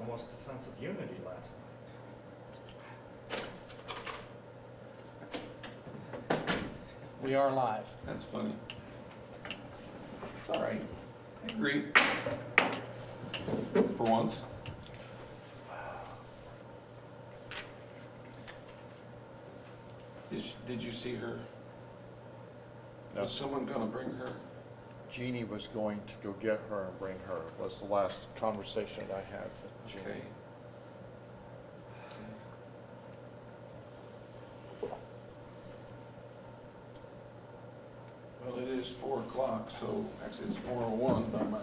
almost a sense of unity last night. We are live. That's funny. It's all right. I agree. For once. Did you see her? No. Was someone gonna bring her? Jeannie was going to go get her and bring her, was the last conversation I had with Jeannie. Okay. Well, it is 4 o'clock, so actually it's 4:01 by my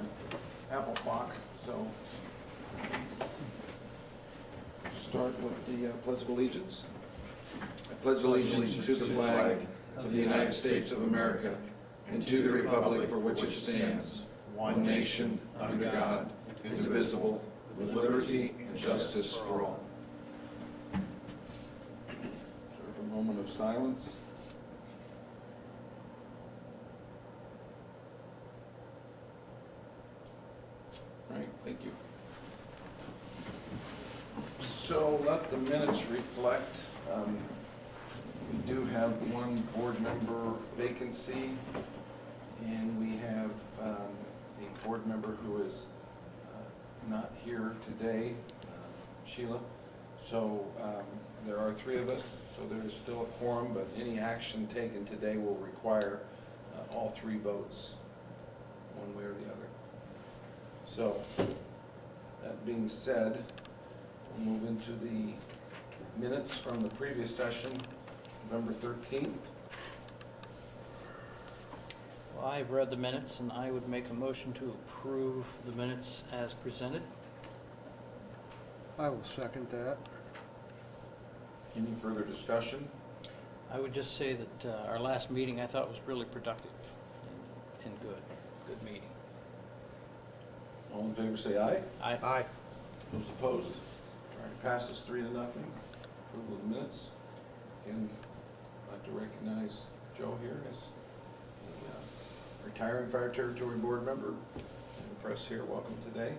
Apple clock, so. Start with the Pledge of Allegiance. I pledge allegiance to the flag of the United States of America and to the republic for which it stands, one nation, under God, indivisible, with liberty and justice for all. Observe a moment of silence. All right, thank you. So let the minutes reflect. We do have one board member vacancy, and we have a board member who is not here today, Sheila. So there are 3 of us, so there is still a quorum, but any action taken today will require all 3 votes, one way or the other. So, that being said, we'll move into the minutes from the previous session, November 13th. Well, I've read the minutes, and I would make a motion to approve the minutes as presented. I will second that. Any further discussion? I would just say that our last meeting I thought was really productive and good meeting. All in favor say aye. Aye. Those opposed? All right, passes 3-0. Approval of the minutes. Again, I'd like to recognize Joe here as the retiring Fire Territory Board member. And the press here, welcome today.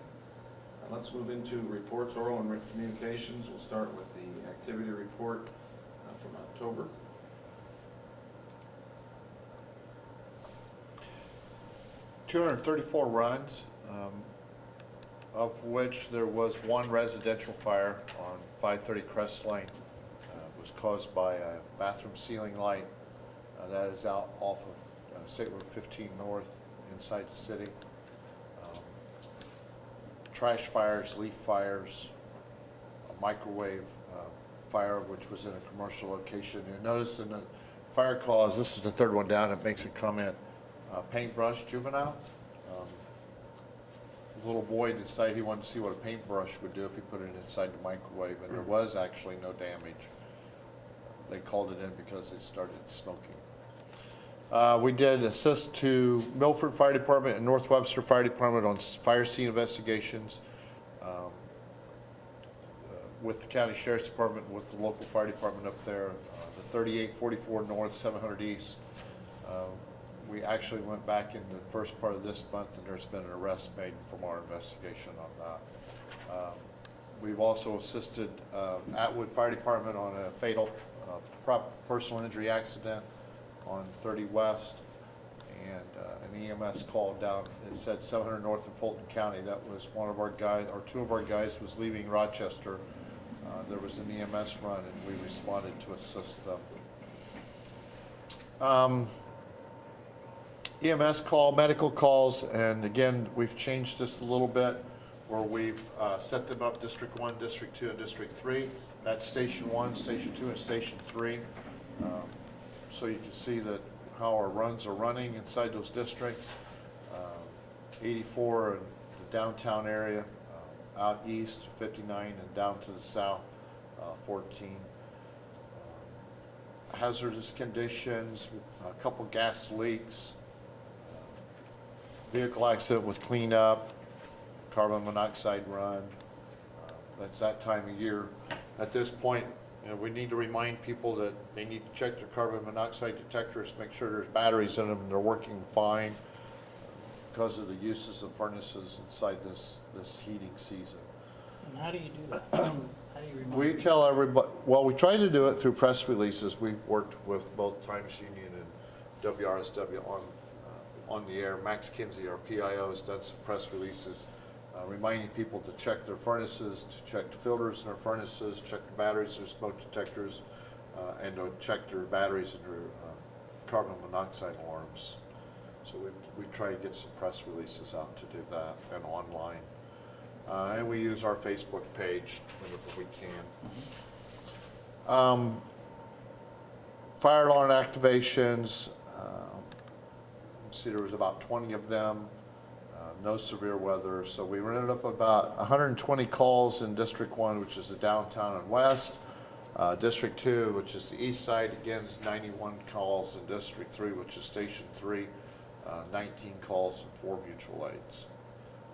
Let's move into reports, oral and written communications. We'll start with the activity report from October. $234 runs, of which there was 1 residential fire on 530 Crest Lane. It was caused by a bathroom ceiling light that is out off of State Road 15 North inside the city. Trash fires, leaf fires, a microwave fire which was in a commercial location. You notice in the fire cause, this is the 3rd one down, it makes a comment, paintbrush juvenile. Little boy decided he wanted to see what a paintbrush would do if he put it inside the microwave, and there was actually no damage. They called it in because it started smoking. We did assist to Milford Fire Department and North Webster Fire Department on fire scene investigations with the County Sheriff's Department, with the local fire department up there, the 3844 North, 700 East. We actually went back in the first part of this month, and there's been an arrest made from our investigation on that. We've also assisted Atwood Fire Department on a fatal personal injury accident on 30 West, and an EMS called down. It said 700 North in Fulton County. That was one of our guys, or 2 of our guys was leaving Rochester. There was an EMS run, and we responded to assist them. EMS call, medical calls, and again, we've changed this a little bit where we've set them up District 1, District 2, and District 3. That's Station 1, Station 2, and Station 3. So you can see that how our runs are running inside those districts. 84 in the downtown area, out east 59, and down to the south 14. Hazardous conditions, a couple gas leaks, vehicle accident with cleanup, carbon monoxide run. That's that time of year. At this point, we need to remind people that they need to check their carbon monoxide detectors, make sure there's batteries in them and they're working fine because of the uses of furnaces inside this heating season. And how do you do that? How do you remind We people? tell everybody, well, we try to do it through press releases. We've worked with both Times Union and WRSW on the air. Max Kinsey, our PIO, has done some press releases reminding people to check their furnaces, to check the filters in their furnaces, check the batteries, their smoke detectors, and to check their batteries and their carbon monoxide alarms. So we try to get some press releases out to do that and online. And we use our Facebook page whenever we can. Fire alarm activations, see there was about 20 of them, no severe weather. So we ended up about 120 calls in District 1, which is the downtown and west. District 2, which is the east side, again, is 91 calls. In District 3, which is Station 3, 19 calls and 4 mutual aids.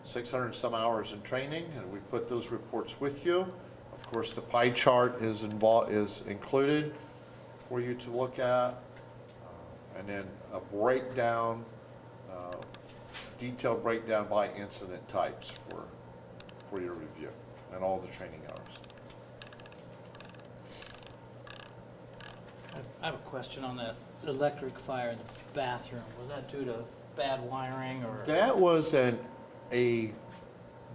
600 some hours in training, and we put those reports with you. Of course, the pie chart is included for you to look at, and then a breakdown, detailed breakdown by incident types for your review, and all the training hours. I have a question on that electric fire in the bathroom. Was that due to bad wiring or? That was a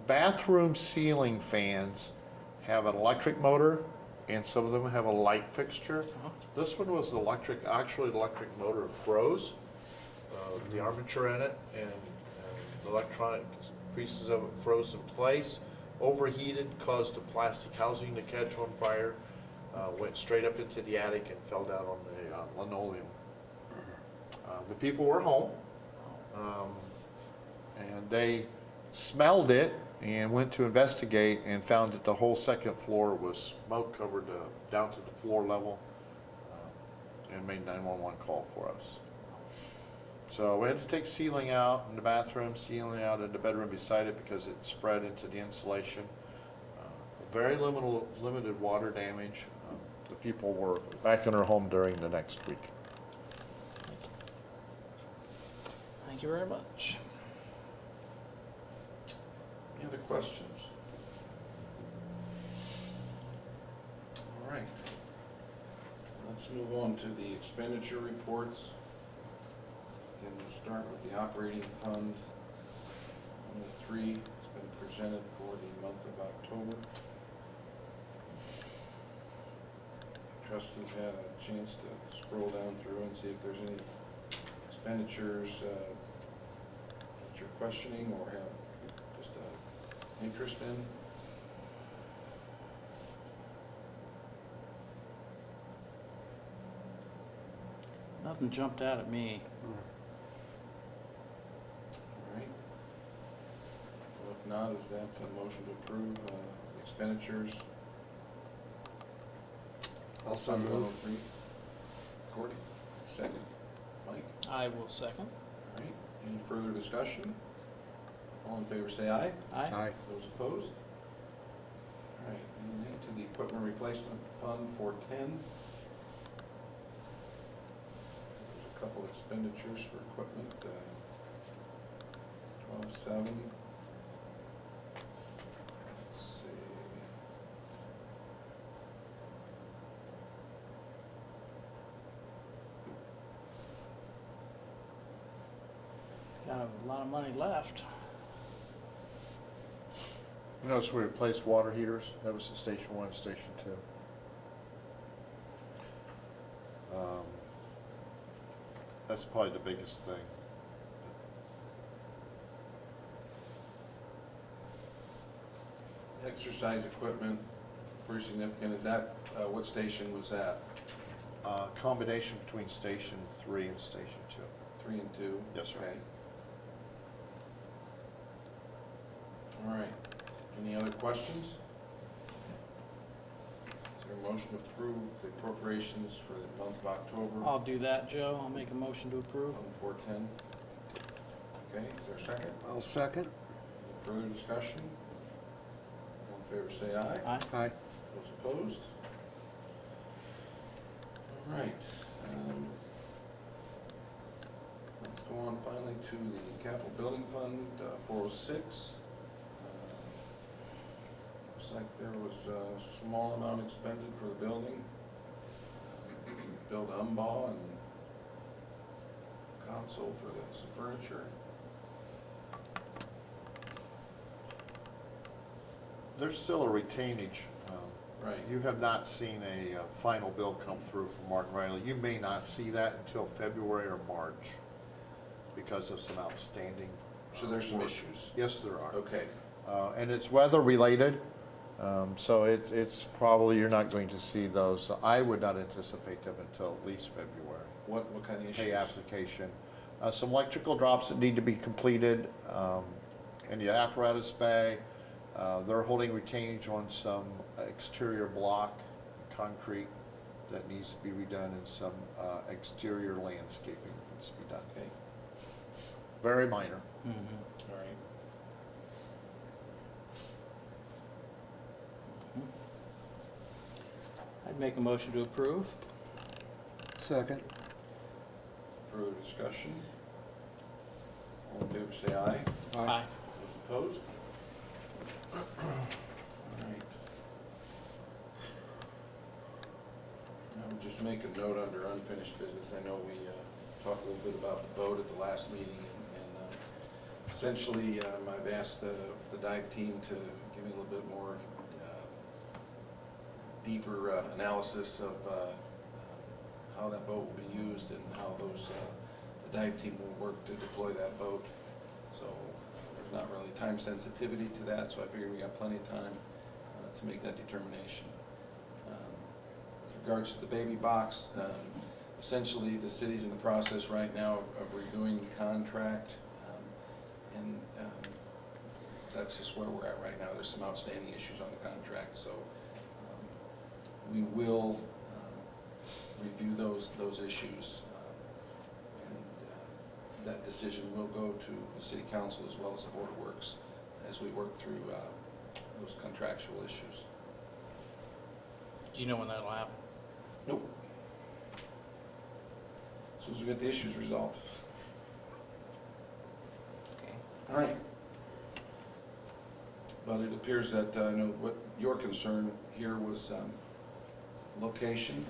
bathroom ceiling fans have an electric motor, and some of them have a light fixture. Uh-huh. This one was actually the electric motor froze, the armature in it, and the electronic pieces of it froze in place, overheated, caused the plastic housing to catch on fire, went straight up into the attic and fell down on the linoleum. The people were home, and they smelled it and went to investigate and found that the whole second floor was smoke covered down to the floor level, and made 911 call for us. So we had to take ceiling out in the bathroom, ceiling out in the bedroom beside it because it spread into the insulation. Very limited water damage. The people were back in their home during the next week. Thank you very much. Any other questions? All right. Let's move on to the expenditure reports. Again, we'll start with the operating fund. 103 has been presented for the month of October. Trustees had a chance to scroll down through and see if there's any expenditures that you're questioning or have just an interest in. Nothing jumped out at me. All right. Well, if not, is that a motion to approve expenditures? Also move. 103. Gordy, second. Mike? I will second. All right. Any further discussion? All in favor say aye. Aye. Those opposed? All right, and then to the equipment replacement fund 410. There's a couple expenditures for equipment, 12.7. Let's see. Got a lot of money left. You notice we replaced water heaters. That was in Station 1 and Station 2. That's probably the biggest thing. Exercise equipment, pretty significant. Is that, what station was that? Combination between Station 3 and Station 2. 3 and 2? Yes, sir. Okay. All right. Any other questions? Is there a motion to approve the appropriations for the month of October? I'll do that, Joe. I'll make a motion to approve. On 410. Okay, is there a second? I'll second. Any further discussion? All in favor say aye. Aye. Aye. Those opposed? All right. Let's go on finally to the capital building fund, 406. Looks like there was a small amount expended for the building. Build umball and console for some furniture. There's still a retainage. Right. You have not seen a final bill come through from Martin Riley. You may not see that until February or March because of some outstanding. So there's some work. issues. Yes, there are. Okay. And it's weather related, so it's probably, you're not going to see those. So I would not anticipate them until at least February. What kind of issues? Pay application. Some electrical drops that need to be completed in the apparatus bay. They're holding retainage on some exterior block concrete that needs to be redone, and some exterior landscaping needs to be done. Okay. Very minor. Mm-hmm. All right. I'd make a motion to approve. Second. Further discussion? All in favor say aye. Aye. Those opposed? All right. I would just make a note under unfinished business. I know we talked a little bit about the boat at the last meeting, and essentially I've asked the dive team to give me a little bit more deeper analysis of how that boat will be used and how the dive team will work to deploy that boat. So there's not really time sensitivity to that, so I figured we got plenty of time to make that determination. With regards to the baby box, essentially the city's in the process right now of redoing the contract, and that's just where we're at right now. There's some outstanding issues on the contract, so we will review those issues, and that decision will go to the city council as well as the board of works as we work through those contractual issues. Do you know when that'll happen? Nope. As soon as we get the issues resolved. Okay. All right. But it appears that, I know what your concern here was location,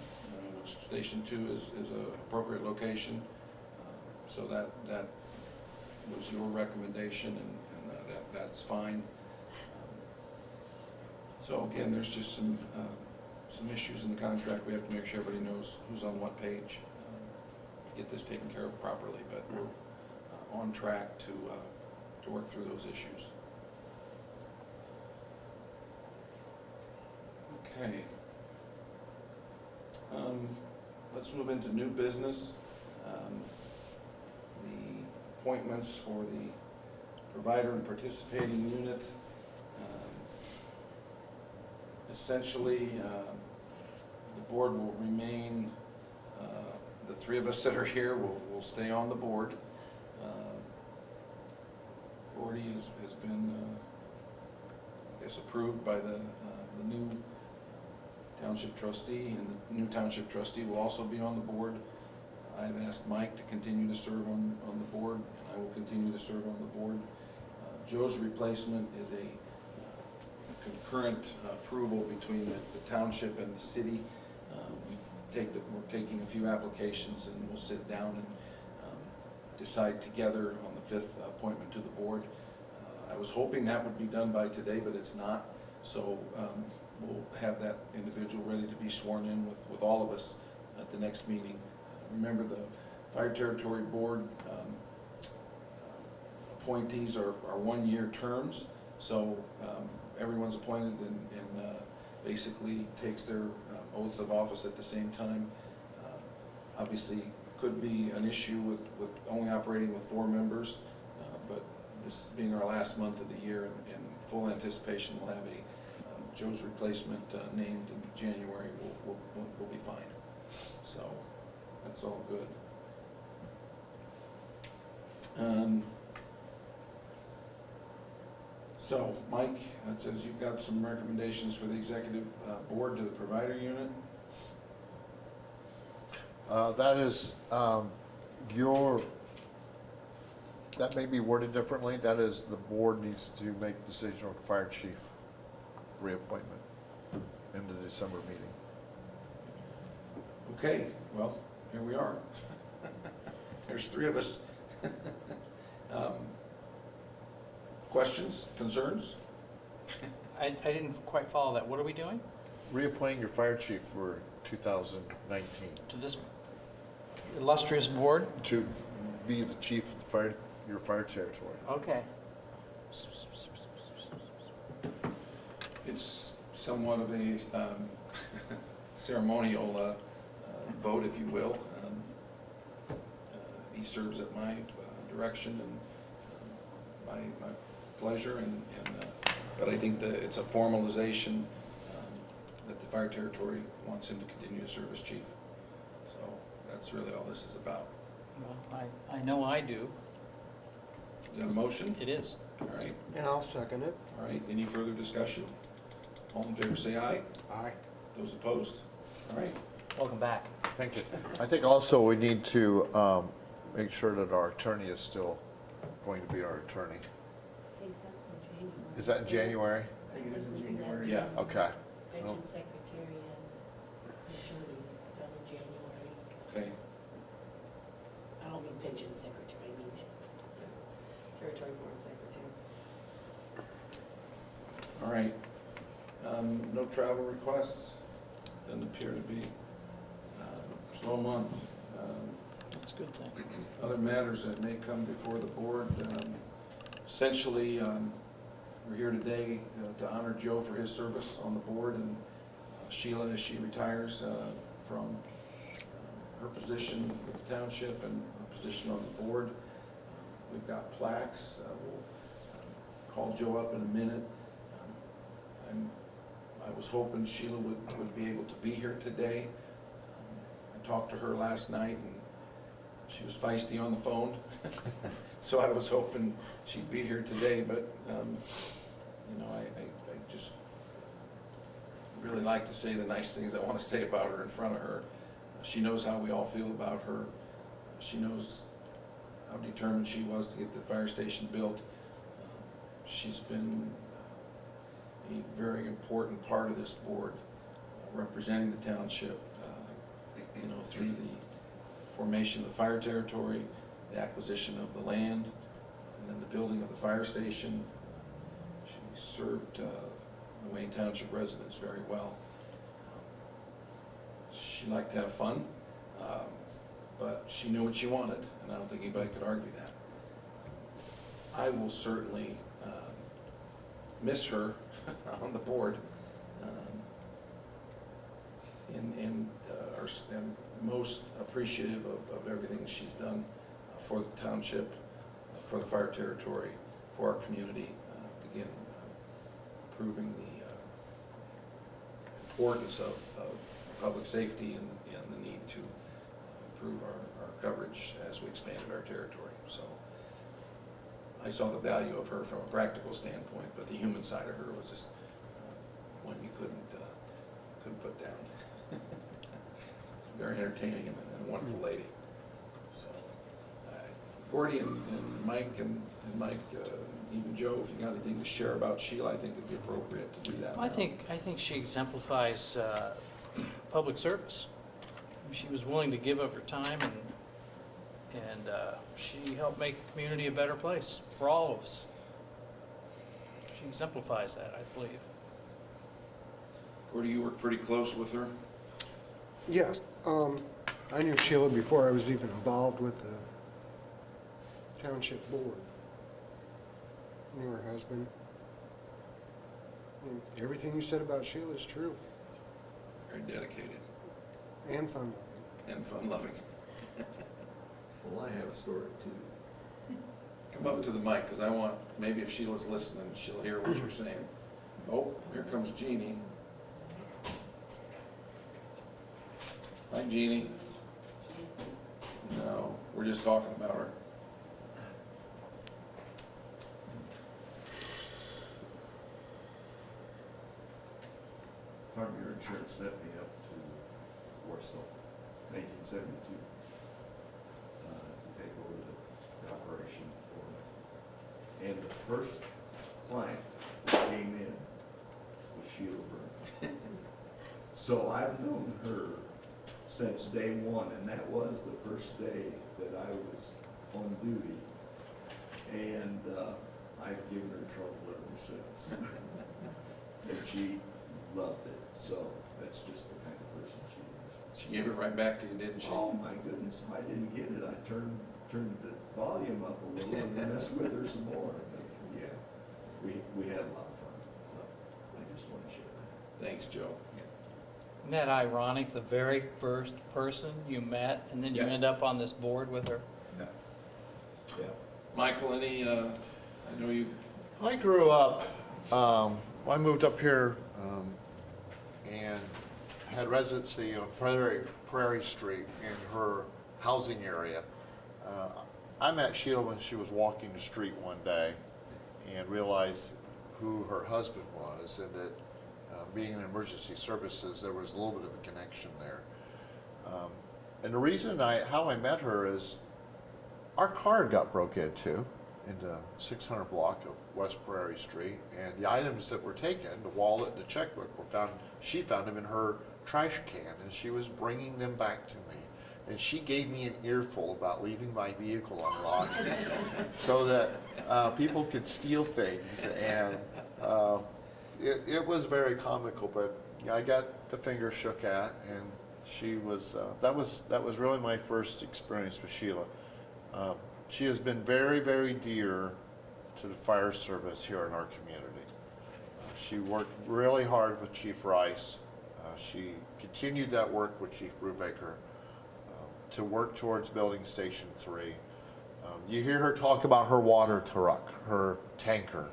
which Station 2 is an appropriate location. So that was your recommendation, and that's fine. So again, there's just some issues in the contract. We have to make sure everybody knows who's on what page, get this taken care of properly, but we're on track to work through those issues. Okay. Let's move into new business. The appointments for the provider and participating unit. Essentially, the board will remain, the three of us that are here will stay on the board. Gordy has been, I guess, approved by the new township trustee, and the new township trustee will also be on the board. I've asked Mike to continue to serve on the board, and I will continue to serve on the board. Joe's replacement is a concurrent approval between the township and the city. We're taking a few applications, and we'll sit down and decide together on the 5th appointment to the board. I was hoping that would be done by today, but it's not. So we'll have that individual ready to be sworn in with all of us at the next meeting. Remember, the Fire Territory Board appointees are 1-year terms, so everyone's appointed and basically takes their oaths of office at the same time. Obviously, could be an issue with only operating with 4 members, but this being our last month of the year, in full anticipation, we'll have a Joe's replacement named in January. We'll be fine. So that's all good. So Mike, it says you've got some recommendations for the executive board to the provider unit. That is that may be worded differently. That is, the board needs to make the decision on fire chief. reappointment in the December meeting. Okay, well, here we are. There's three of us. Questions, concerns? I didn't quite follow that. What are we doing Reappointing your fire chief for 2019 to this illustrious board? to be the chief of the fire, your fire territory. Okay. It's somewhat of a ceremonial vote, if you will. He serves at my direction and my pleasure, but I think that it's a formalization that the fire territory wants him to continue to serve as chief. So that's really all this is about. Well, I know I do. Is that a motion? It is. All right, And I'll second it. all right. Any further discussion? All in favor, say aye. Aye. Those opposed? All right. Welcome back. Thank you. I think also we need to make sure that our attorney is still going to be our attorney. I think that's in January. Is that in January? I think it is in January. Yeah. Okay. Pension secretary and utilities done in January. Okay. I don't mean pension secretary, I mean territory board secretary. All right. No travel requests? Doesn't appear to be. Slow month. That's a good thing. Other matters that may come before the board. Essentially, we're here today to honor Joe for his service on the board, and Sheila as she retires from her position with the township and her position on the board. We've got plaques. We'll call Joe up in a minute. I was hoping Sheila would be able to be here today. I talked to her last night, and she was feisty on the phone. So I was hoping she'd be here today, but, you know, I just really like to say the nice things I want to say about her in front of her. She knows how we all feel about her. She knows how determined she was to get the fire station built. She's been a very important part of this board, representing the township, you know, through the formation of the fire territory, the acquisition of the land, and then the building of the fire station. She served the Wayne Township residents very well. She liked to have fun, but she knew what she wanted, and I don't think anybody could argue that. I will certainly miss her on the board, and am most appreciative of everything she's done for the township, for the fire territory, for our community. Again, proving the importance of public safety and the need to improve our coverage as we expanded our territory. So I saw the value of her from a practical standpoint, but the human side of her was just one you couldn't put down. Very entertaining and a wonderful lady. So, Gordy and Mike and Mike, even Joe, if you got anything to share about Sheila, I think it'd be appropriate to do that. I now. think she exemplifies public service. She was willing to give up her time, and she helped make the community a better place for all of us. She exemplifies that, I believe. Gordy, you worked pretty close with her. Yes, I knew Sheila before I was even involved with the township board. Knew her husband. And everything you said about Sheila is true, Very dedicated and fun. and fun-loving. Well, I have a story too. Come up to the mic, because I want, maybe if Sheila's listening, she'll hear what you're saying. Oh, here comes Jeannie. Hi, Jeannie. No, we're just talking about her. Farmyard Insurance sent me up to Warsaw, 1972, to take over the operation for me. And the first client that came in was So I've known her since day one, and that was the first day that I was on duty. And I've given her trouble ever since. And she loved it, so that's just the kind of person she is. She gave it right back to you, didn't she? Oh, my goodness, if I didn't get it, I turned the volume up a little and messed with her some more. But, yeah, we had a lot of fun, so I just want to share that. Thanks, Joe. Isn't that ironic, the very first person you met, and then you Yeah. end up on this board with her? Yeah. Yeah. Michael, any, I know you, I grew up, I moved up here and had residency on Prairie Street in her housing area. I met Sheila when she was walking the street one day and realized who her husband was, and that being in emergency services, there was a little bit of a connection there. And the reason how I met her is our car got broke into in the 600 block of West Prairie Street, and the items that were taken, the wallet and the checkbook, were found. She found them in her trash can, and she was bringing them back to me. And she gave me an earful about leaving my vehicle unlocked so that people could steal things, and it was very comical. But yeah, I got the finger shook at, and she was that was really my first experience with Sheila. She has been very, very dear to the fire service here in our community. She worked really hard with Chief Rice. She continued that work with Chief Brubaker to work towards building Station 3. You hear her talk about her water truck, her tanker.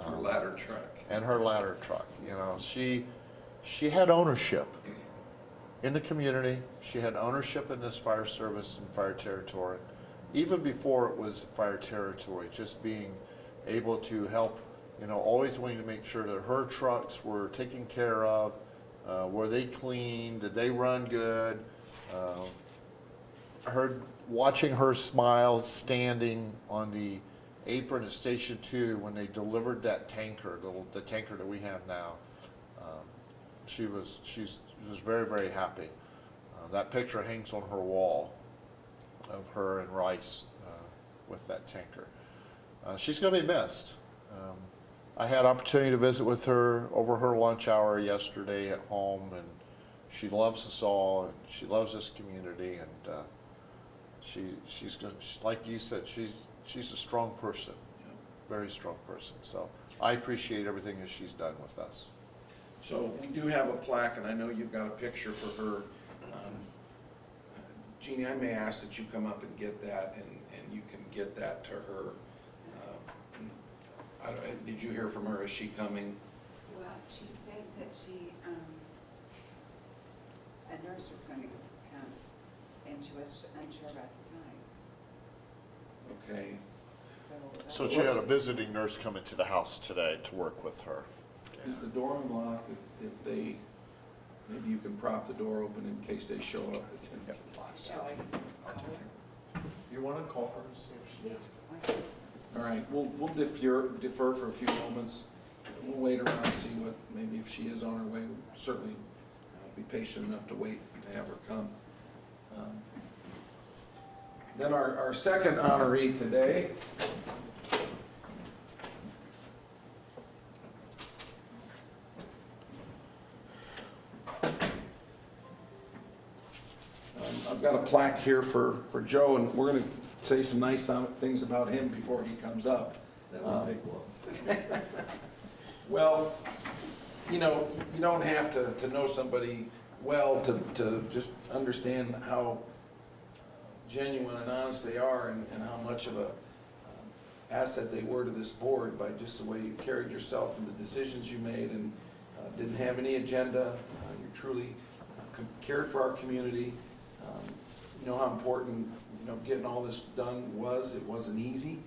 her ladder truck. And her ladder truck. You know, she had ownership in the community. She had ownership in this fire service and fire territory. Even before it was fire territory, just being able to help, you know, always wanting to make sure that her trucks were taken care of, were they clean, did they run good, watching her smile standing on the apron at Station 2 when they delivered that tanker, the tanker that we have now. She was very, very happy. That picture hangs on her wall of her and Rice with that tanker. She's going to be missed. I had opportunity to visit with her over her lunch hour yesterday at home, and she loves us all, and she loves this community, and she's like you said, she's a strong person, very strong person. So I appreciate everything that she's done with us. So we do have a plaque, and I know you've got a picture for her. Jeannie, I may ask that you come up and get that, and you can get that to her. Did you hear from her? Is she coming? Well, she said that a nurse was going to come, and she was unsure about the time. Okay. So she had a visiting nurse coming to the house today to work with her. Is the door unlocked? If they, maybe you can prop the door open in case they show up. Shall I call her? You want to call her and see if she is? Why not? All right, we'll defer for a few moments. We'll wait around and see what, maybe if she is on her way, we'll certainly be patient enough to wait to have her come. Then our second honoree today I've got a plaque here for Joe, and we're going to say some nice things about him before he comes up. That would take one. Well, you know, you don't have to know somebody well to just understand how genuine and honest they are, and how much of a asset they were to this board by just the way you carried yourself and the decisions you made, and didn't have any agenda. You truly cared for our community. You know how important, you know, getting all this done was. It wasn't easy.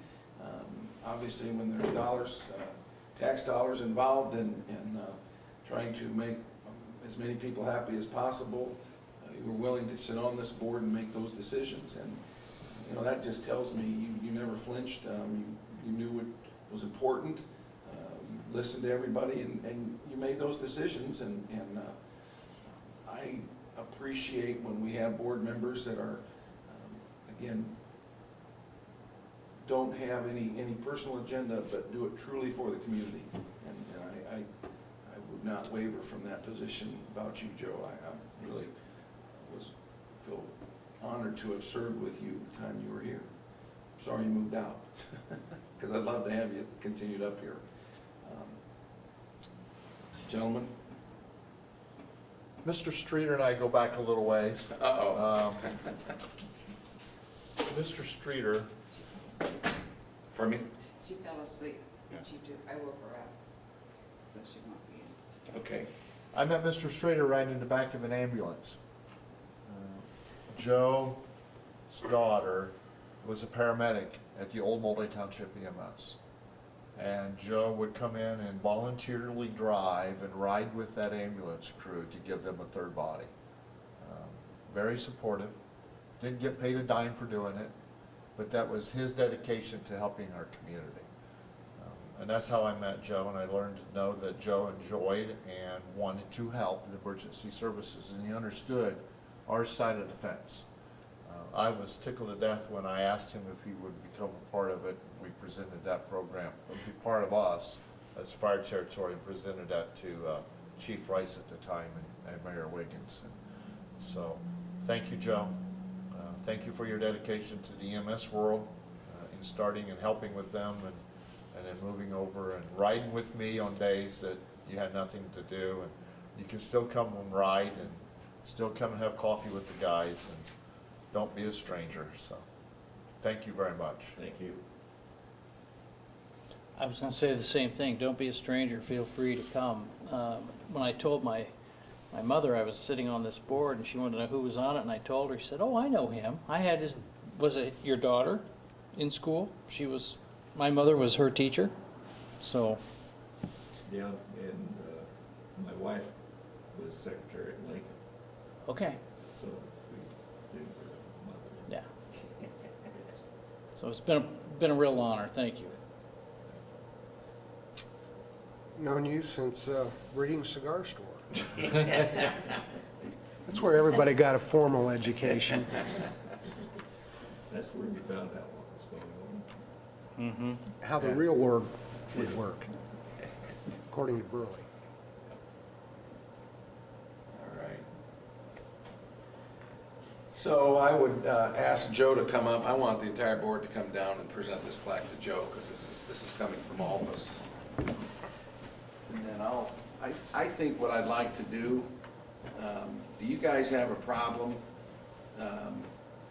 Obviously, when there are dollars, tax dollars involved in trying to make as many people happy as possible, you were willing to sit on this board and make those decisions. And you know, that just tells me you never flinched. You knew what was important. You listened to everybody, and you made those decisions. And I appreciate when we have board members that are, again, don't have any personal agenda, but do it truly for the community. And I would not waver from that position about you, Joe. I really feel honored to have served with you the time you were here. Sorry you moved out, because I'd love to have you continued up here. Gentlemen? Mr. Streeter and I go back a little ways. Uh-oh. Mr. Streeter, Pardon me? She fell asleep, and I woke her up, so she won't be in. Okay. I met Mr. Streeter riding in the back of an ambulance. Joe's daughter was a paramedic at the old Mulday Township EMS. And Joe would come in and voluntarily drive and ride with that ambulance crew to give them a third body. Very supportive, didn't get paid a dime for doing it, but that was his dedication to helping our community. And that's how I met Joe, and I learned to know that Joe enjoyed and wanted to help the emergency services, and he understood our side of the fence. I was tickled to death when I asked him if he would become a part of it. We presented that program, be part of us as fire territory, and presented that to Chief Rice at the time and Mayor Wiggins. And so, thank you, Joe. Thank you for your dedication to the EMS world in starting and helping with them, and then moving over and riding with me on days that you had nothing to do, and you can still come and ride and still come and have coffee with the guys, and don't be a stranger. So thank you very much. Thank you. I was gonna say the same thing, don't be a stranger, feel free to come. When I told my mother I was sitting on this board and she wanted to know who was on it, and I told her, she said, oh, I know him. I had his, was it your daughter in school? My mother was her teacher, so. Yeah, and my wife was secretary at Lincoln, Okay, so we did her mother. yeah. So it's been a real honor, thank you. Known you since Reading Cigar Store. That's where everybody got a formal education. That's where we found out what was going on. Mm-hmm. How the real world would work, according to Burley. All right. So I would ask Joe to come up. I want the entire board to come down and present this plaque to Joe, because this is coming from all of us. And then I think what I'd like to do you guys have a problem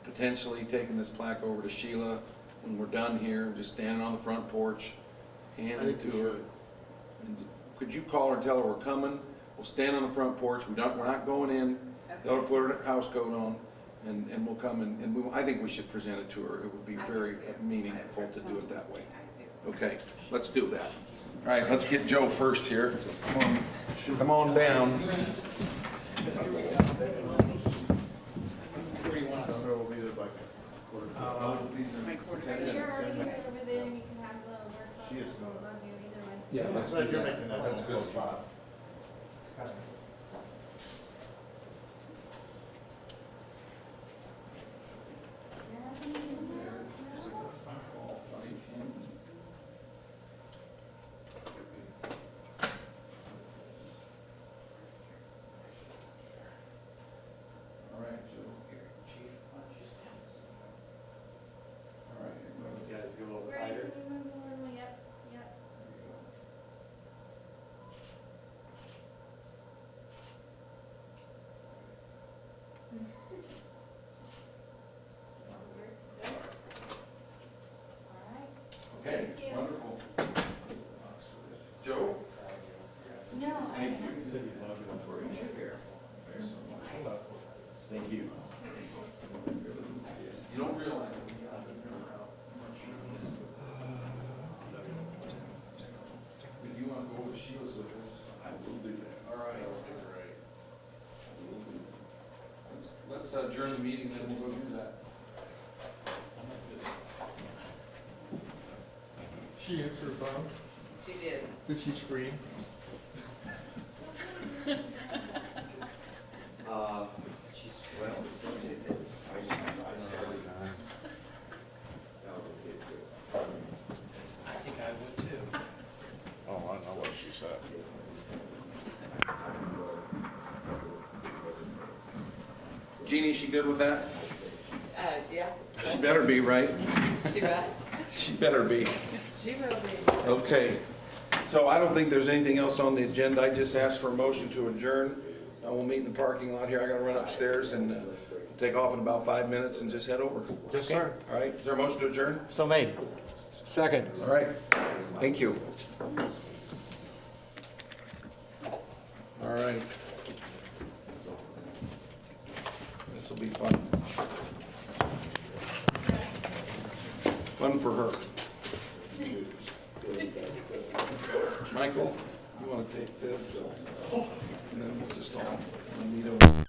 potentially taking this plaque over to Sheila when we're done here, just standing on the front porch, handing it to her? And could you call her and tell her we're coming? We'll stand on the front porch. We're not going in. Tell her to put her house coat on, and we'll come and I think we should present it to her. It would be very meaningful to do it that way. Okay, let's do that. All right, let's get Joe first here. Come on down. My quarter. You're already over there and you can have the Warsaw, so we'll love you either way. Yeah, let's do that. That's a good spot. Yep, yep. Okay, wonderful. Joe? No, Thank you. Thank you. You don't realize it. If you want to go over to Sheila's with us, I will do that. all right. I will do that. Let's adjourn the meeting, then we'll go do that. She answered her phone? She did. Did she scream? Jeannie, she good with that? Yeah, She better be, right? she bet. She better be. She will be. Okay, so I don't think there's anything else on the agenda. I just asked for a motion to adjourn. We'll meet in the parking lot here. I gotta run upstairs and take off in about 5 minutes and just head over. Yes, sir. All right, is there a motion to adjourn? So made. Second. All right, thank you. All right. This will be fun. Fun for her. Michael, you want to take this? And then we'll just all meet over.